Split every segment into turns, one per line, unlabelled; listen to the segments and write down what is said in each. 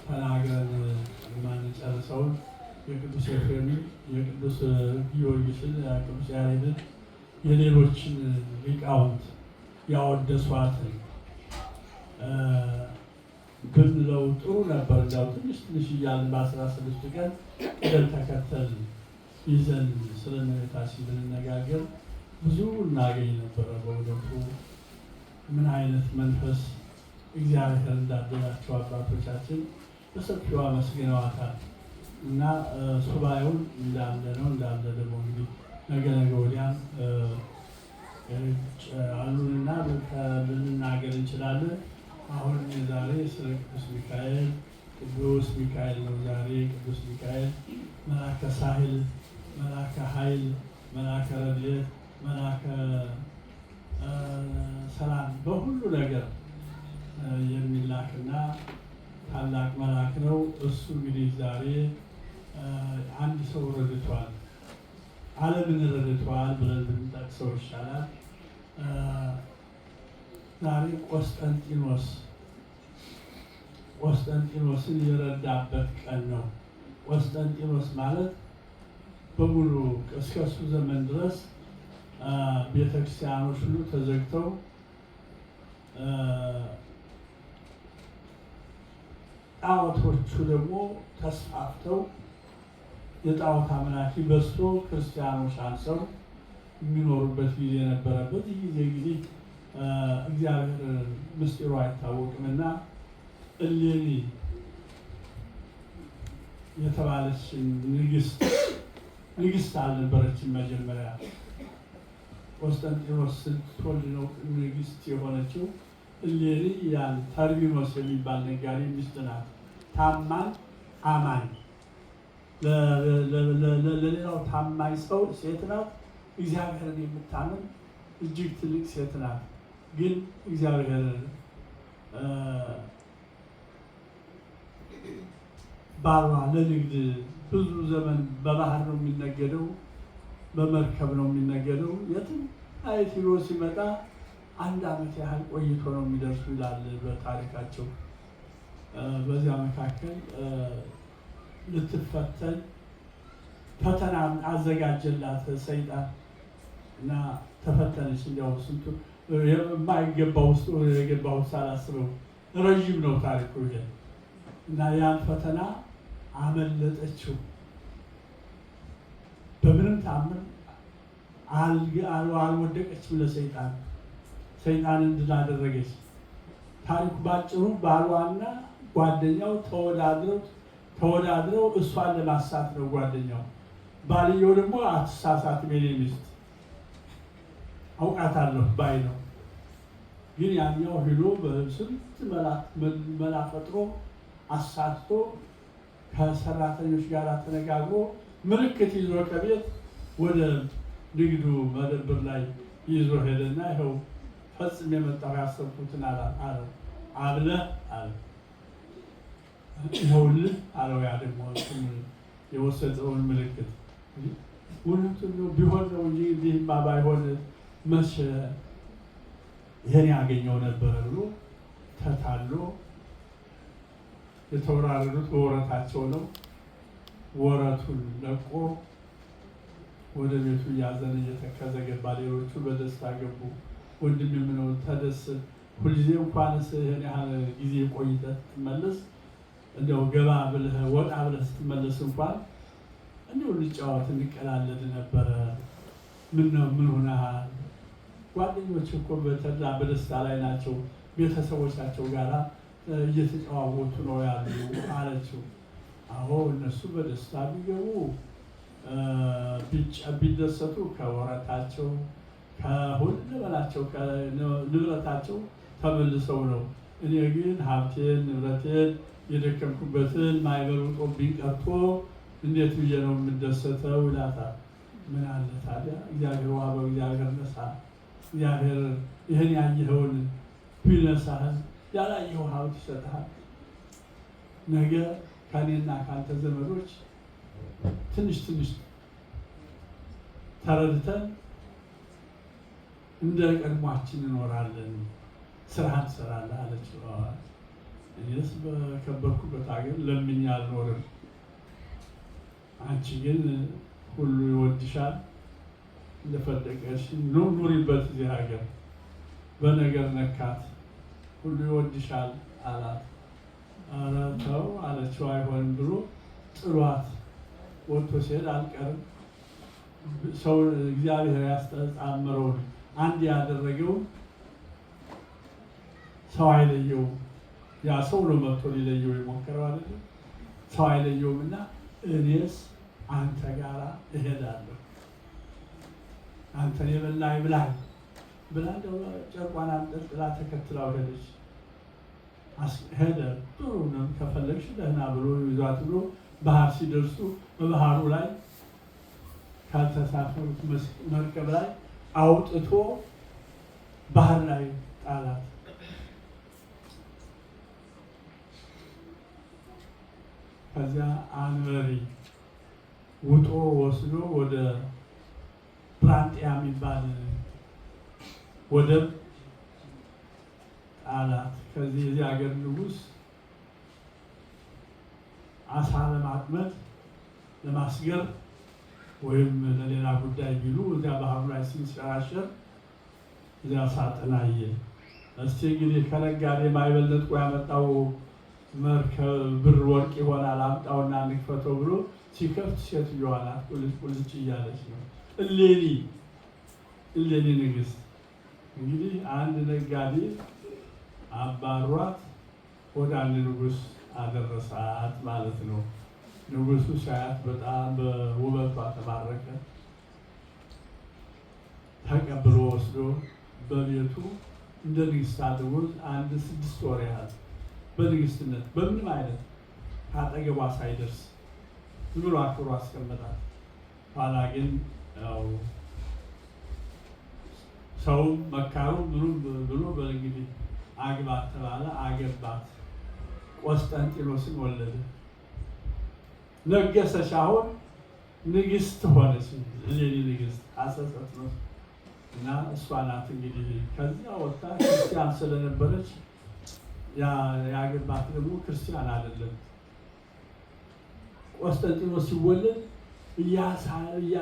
ተናግረን የማንጨርሰውን የቅዱስ ኤፍሬምን፣ የቅዱስ ጊዮርጊስን፣ የቅዱስ ያሬድን፣ የሌሎችን ሊቃውንት ያወደሷትን ብንለው ጥሩ ነበር። እንዳው ትንሽ ትንሽ እያልን በ16 ቀን ቅደም ተከተል ይዘን ስለ እመቤታችን ብንነጋገር ብዙ እናገኝ ነበረ። በእውነቱ ምን አይነት መንፈስ እግዚአብሔር እንዳደላቸው አባቶቻችን በሰፊው አመስግነዋታል። እና ሱባኤውን እንዳለ ነው። እንዳለ ደግሞ እንግዲህ ነገ ወዲያም አሉንና ልንናገር እንችላለን። አሁን ዛሬ ስለ ቅዱስ ሚካኤል ነው። ዛሬ ቅዱስ ሚካኤል መልአከ ሳህል፣ መልአከ ኃይል፣ መልአከ ረድኤት፣ መልአከ ሰላም በሁሉ ነገር የሚላክና ታላቅ መልአክ ነው። እሱ እንግዲህ ዛሬ አንድ ሰው ረድቷል፣ ዓለምን ረድቷል ብለን ብንጠቅሰው ይሻላል። ዛሬ ቆስጠንጢኖስን የረዳበት ቀን ነው። ቆስጠንጢኖስ ማለት በሙሉ እስከ እሱ ዘመን ድረስ ቤተክርስቲያኖች ሁሉ ተዘግተው ጣዖቶቹ ደግሞ ተስፋፍተው የጣዖት አምላኪ በዝቶ ክርስቲያኖች አንሰው የሚኖሩበት ጊዜ ነበረ። በዚህ ጊዜ እንግዲህ እግዚአብሔር ምስጢሩ አይታወቅምና እሌኒ የተባለች ንግስት አልነበረችም። መጀመሪያ ቆስጠንጢኖስ ስትወልድ ነው ንግስት የሆነችው። እሌኒ ያን ተርቢኖስ የሚባል ነጋዴ ሚስት ናት። ታማኝ አማኝ፣ ለሌላው ታማኝ ሰው ሴት ናት። እግዚአብሔርን የምታምን እጅግ ትልቅ ሴት ናት። ግን እግዚአብሔር ባሏ ለንግድ ብዙ ዘመን በባህር ነው የሚነገደው፣ በመርከብ ነው የሚነገደው። የትም አይት ሂዶ ሲመጣ 1 ዓመት ያህል ቆይቶ ነው የሚደርሱ ይላል በታሪካቸው። በዚያ መካከል ልትፈተን ፈተና አዘጋጀላት ሰይጣን እና ተፈተነች። እንዲያው ስንቱ የማይገባ ውስጥ የገባው ሳላስበው ረዥም ነው ታሪኩ ይሄ እና ያን ፈተና አመለጠችው። በምንም ታምር አልወደቀችም ለሰይጣን። ሰይጣንን ድል አደረገች። ታሪኩ ባጭሩ ባሏና ጓደኛው ተወዳድረው እሷን ለማሳት ነው ጓደኛው። ባልየው ደግሞ አትሳሳት የኔ ሚስት አውቃታለሁ ባይ ነው። ግን ያኛው ሄዶ በስንት መላ ፈጥሮ አሳትቶ ከሰራተኞች ጋር ተነጋግሮ ምልክት ይዞ ከቤት ወደ ንግዱ መደብር ላይ ይዞ ሄደና ይኸው ፈጽም የመጣው ያሰብኩትን አለው አብለህ አለ ይኸውልህ አለው። ያ ደግሞ የወሰደውን ምልክት እውነቱን ነው ቢሆን ነው እንጂ እንዲህማ ባይሆን መቼ ይህን ያገኘው ነበረ ብሎ ተታሎ የተወራረዱት በወረታቸው ነው። ወረቱን ለቆ ወደ ቤቱ እያዘነ እየተከዘ ገባ። ሌሎቹ በደስታ ገቡ። ወንድም የምነው ተደስት፣ ሁልጊዜ እንኳንስ ይህን ያህል ጊዜ ቆይተህ ስትመለስ እንዲያው ገባ ብለህ ወጣ ብለህ ስትመለስ እንኳን እንዲሁ ልጫወት እንቀላለድ ነበረ። ምን ሆነሃል? ጓደኞች እኮ በተድላ በደስታ ላይ ናቸው፣ ቤተሰቦቻቸው ጋር እየተጨዋወቱ ነው ያሉ አለችው። አዎ እነሱ በደስታ ቢገቡ ቢደሰቱ ከወረታቸው ከሁለመናቸው ከንብረታቸው ተመልሰው ነው። እኔ ግን ሀብቴን ንብረቴን የደከምኩበትን ማይበሩ ጦብኝ ቀርቶ እንዴት ብዬ ነው የምደሰተው ይላታል። ምን አለ ታዲያ እግዚአብሔር ዋበው እግዚአብሔር ነሳ። እግዚአብሔር ይህን ያየኸውን ቢነሳህን ያላየው ሀብት ይሰጥሃል። ነገ ከኔና ካንተ ዘመዶች ትንሽ ትንሽ ተረድተን እንደ ቀድሟችን እንኖራለን፣ ስራ እንሰራለን አለችው። እኔስ በከበርኩበት ሀገር ለምኜ አልኖርም፣ አንቺ ግን ሁሉ ይወድሻል፣ እንደፈለገሽ ኑሪበት እዚህ ሀገር። በነገር ነካት። ሁሉ ይወድሻል አላት። ኧረ ተው አለችው። አይሆንም ብሎ ጥሏት ወጥቶ ሲሄድ አልቀርም። ሰው እግዚአብሔር ያስተጻመረውን አንድ ያደረገው ሰው አይለየውም። ያ ሰው ነው መጥቶ ሊለየው የሞከረው አይደለም። ሰው አይለየውም እና እኔስ አንተ ጋራ እሄዳለሁ፣ አንተን የበላ ይብላኝ ብላ እንደው ጨርቋን አንጠልጥላ ተከትላው ሄደች። ሄደ። ጥሩ ነው ከፈለግሽ ደህና ብሎ ይዟት ብሎ ባህር ሲደርሱ በባህሩ ላይ ካልተሳፈሩት መርከብ ላይ አውጥቶ ባህር ላይ ጣላት። ከዚያ አንበሪ ውጦ ወስዶ ወደ ፕራንጢያ የሚባል ወደብ ጣላት። ከዚህ የዚህ ሀገር ንጉሥ አሳ ለማጥመድ ለማስገር ወይም ለሌላ ጉዳይ ቢሉ እዚያ ባህሩ ላይ ሲንሸራሸር እዚያ ሳጥን አየ። እስቲ እንግዲህ ከነጋዴ ማይበለጥቆ ያመጣው መርከብ ብር ወርቅ ይሆናል አምጣውና እንክፈተው ብሎ ሲከፍት ሴትዮዋ ናት ቁልጭ ቁልጭ እያለች ነው። እሌኒ ንግሥት እንግዲህ አንድ ነጋዴ አባሯት ወደ አንድ ንጉሥ አደረሳት ማለት ነው። ንጉሡ ሲያያት በጣም በውበቷ ተባረከ። ተቀብሎ ወስዶ በቤቱ እንደ ንግሥት አድርጎ አንድ 6 ወር ያህል በንግሥትነት በምንም አይነት ካጠገቧ ሳይደርስ ዝም ብሎ አክብሮ አስቀመጣት። ኋላ ግን ያው ሰውም መካሩ ምኑም ብሎ በእንግዲህ አግባት ተባለ። አገባት። ቆስጠንጢኖስን ወለደ። ነገሰች። አሁን ንግሥት ሆነች። እሌኒ ንግሥት አሰሰት ነው እና እሷ ናት እንግዲህ ከዚያ ወጣ። ክርስቲያን ስለነበረች ያገባት ደግሞ ክርስቲያን አይደለም። ቆስጠንጢኖስ ሲወለድ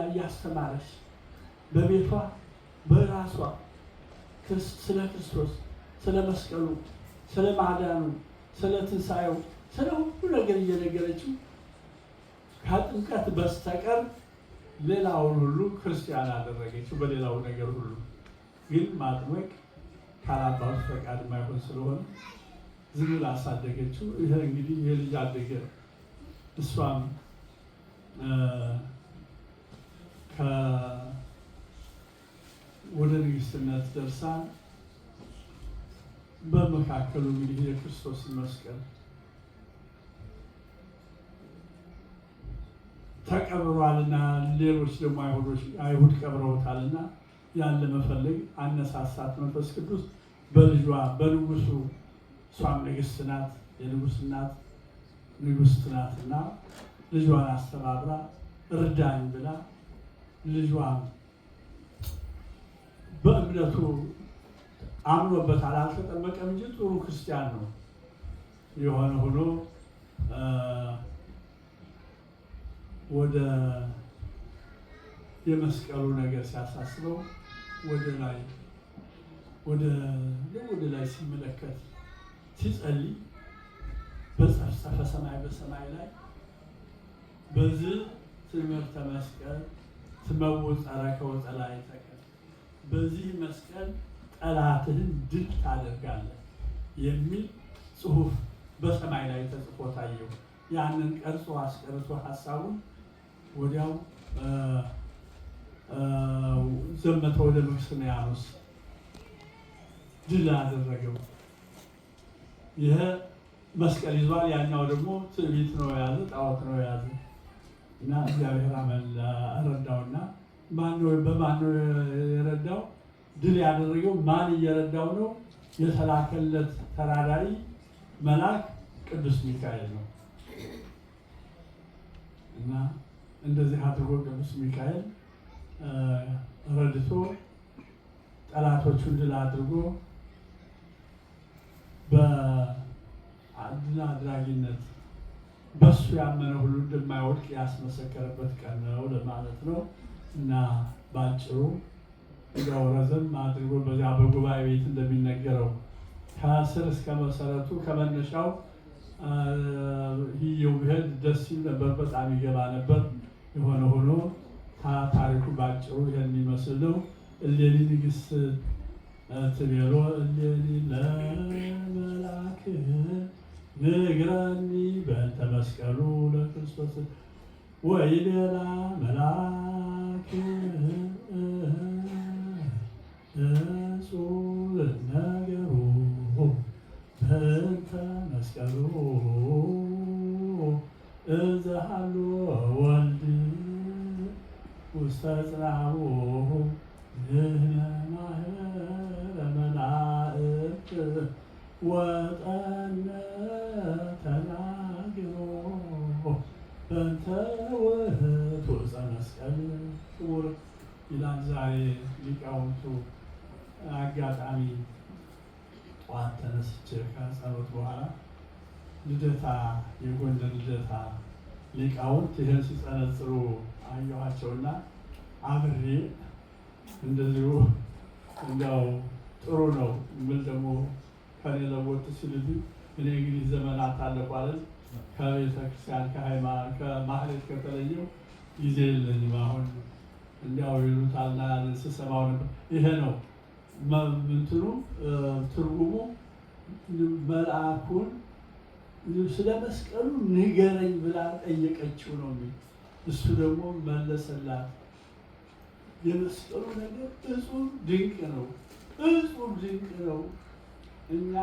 እያስተማረች በቤቷ በራሷ ስለ ክርስቶስ፣ ስለ መስቀሉ፣ ስለ ማዳኑ፣ ስለ ትንሣኤው፣ ስለ ሁሉ ነገር እየነገረችው ከጥምቀት በስተቀር ሌላውን ሁሉ ክርስቲያን አደረገችው። በሌላው ነገር ሁሉ ግን ማጥመቅ ካላባቱ ፈቃድ የማይሆን ስለሆነ ዝም ብላ አሳደገችው። ይሄ እንግዲህ የልጅ አደገ። እሷም ወደ ንግሥትነት ደርሳ በመካከሉ እንግዲህ የክርስቶስን መስቀል ተቀብሯልና ሌሎች ደግሞ አይሁድ ቀብረውታልና ያን ለመፈለግ አነሳሳት መንፈስ ቅዱስ በልጇ በንጉሱ። እሷም ንግሥት ናት፣ የንጉሥ እናት ንግሥት ናትና ልጇን አስተባብራ እርዳኝ ብላ ልጇን በእምነቱ አምኖበታል። አልተጠመቀም እንጂ ጥሩ ክርስቲያን ነው። የሆነ ሆኖ ወደ የመስቀሉ ነገር ሲያሳስበው ወደ ላይ ሲመለከት ሲጸልይ በጸፍጸፈ ሰማይ በሰማይ ላይ በዚህ ትምህርተ መስቀል ትመውፀረከ ወጸላእተከ በዚህ መስቀል ጠላትህን ድል ታደርጋለህ የሚል ጽሑፍ በሰማይ ላይ ተጽፎ ታየው። ያንን ቀርጾ አስቀርጾ ሀሳቡን ወዲያው ዘመተ ወደ መክስምያኖስ ድል አደረገው። ይሄ መስቀል ይዟል፣ ያኛው ደግሞ ትዕቢት ነው የያዘ፣ ጣዖት ነው የያዘ እና እግዚአብሔር ረዳውና በማን ነው የረዳው? ድል ያደረገው ማን እየረዳው ነው? የተላከለት ተራዳሪ መልአክ ቅዱስ ሚካኤል ነው። እና እንደዚህ አድርጎ ቅዱስ ሚካኤል ረድቶ ጠላቶቹን ድል አድርጎ ድል አድራጊነት በሱ ያመነ ሁሉ እንደማይወድቅ ያስመሰከረበት ቀን ነው ለማለት ነው። እና ባጭሩ ያው ረዘም አድርጎ በዚያ በጉባኤ ቤት እንደሚነገረው ከስር እስከ መሰረቱ ከመነሻው ይኸው ቢሄድ ደስ ይል ነበር፣ በጣም ይገባ ነበር። የሆነ ሆኖ ታሪኩ ባጭሩ ይሄን የሚመስል ነው። እሌኒ ንግሥት ትቤሎ እሌኒ ለመላክ ንግረኒ በእንተ መስቀሉ ለክርስቶስ ወይቤላ መልአክ እጹብ ነገሩ በእንተ መስቀሉ እዘሃሎ ወልድ ውስተ ጽንዓሁ ንሕነ ማኅበረ መላእክት ወጠነ ተናግሮ በእንተ ውእቱ ዕፀ መስቀል ክቡር ይላል። ዛሬ ሊቃውንቱ አጋጣሚ ጠዋት ተነስቼ ከጸሎት በኋላ ልደታ የጎንደር ልደታ ሊቃውንት ይህን ሲጸነጽሩ አየኋቸውና አብሬ እንደዚሁ እንዲያው ጥሩ ነው ምን ደግሞ ከኔ ለወጥ ሲልዱ እኔ እንግዲህ ዘመናት አለቋለን ከቤተ ክርስቲያን ከሃይማኖት ከማህሌት ከተለየው ጊዜ የለኝም። አሁን እንዲያው ይሉታልና ስሰማው ነበር። ይሄ ነው እንትኑ ትርጉሙ መልአኩን ስለ መስቀሉ ንገረኝ ብላ ጠየቀችው ነው የሚል። እሱ ደግሞ መለሰላት። የመስቀሉ ነገር እጹብ ድንቅ ነው፣ እጹብ ድንቅ ነው። እኛ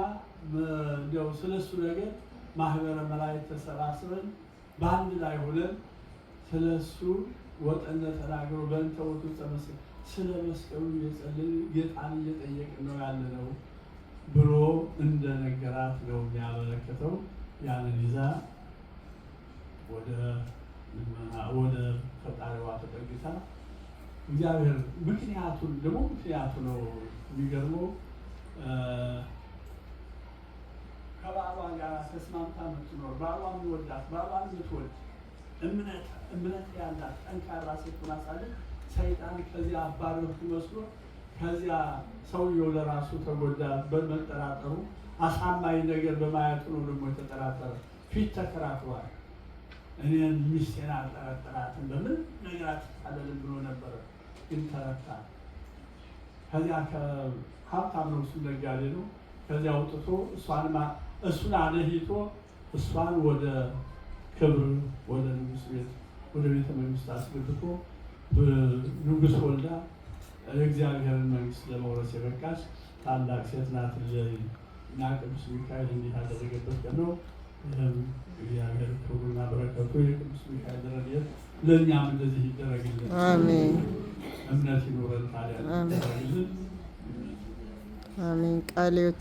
እንዲያው ስለሱ ነገር ማህበረ መላእክት ተሰባስበን በአንድ ላይ ሆነን ስለሱ ወጠነ ተናግሮ በእንተ ውእቱ ዕፀ መስቀል ስለ መስቀሉ እየጸለይን ጌታን እየጠየቅን ነው ያለ ነው ብሎ እንደነገራት ነው የሚያመለክተው። ያንን ይዛ ወደ ፈጣሪዋ ተጠግታ እግዚአብሔር ምክንያቱን ደግሞ ምክንያቱ ነው የሚገርመው። ከባሏ ጋር ተስማምታ የምትኖር ባሏን የሚወዳት ባሏን የምትወድ እምነት ያላት ጠንካራ ሴት ሆና ሳለች ሰይጣን ከዚያ አባረርኩ መስሎ ከዚያ ሰውየው ለራሱ ተጎዳ በመጠራጠሩ አሳማኝ ነገር በማየቱ ነው ደግሞ የተጠራጠረ። ፊት ተከራክሯል። እኔን ሚስቴን አልጠረጠራትም በምን ነገር አትታለልም ብሎ ነበረ፣ ግን ተረታ። ከዚያ ሀብታም ነው እሱ ነጋዴ ነው። ከዚያ አውጥቶ እሱን አለሂቶ እሷን ወደ ክብር ወደ ንጉሥ ቤት ወደ ቤተ መንግስት አስገብቶ ንጉሥ ወልዳ የእግዚአብሔርን መንግስት ለመውረስ የበቃች ታላቅ ሴት ናት። እና ቅዱስ ሚካኤል እንዲህ ያደረገበት ቀን ነው። ይህም እግዚአብሔር ክብሩና በረከቱ የቅዱስ ሚካኤል ረድኤት ለእኛም እንደዚህ ይደረግልን። አሜን። እምነት ይኖረን ታዲያ ይደረግልን። አሜን። ቃለ ሕይወት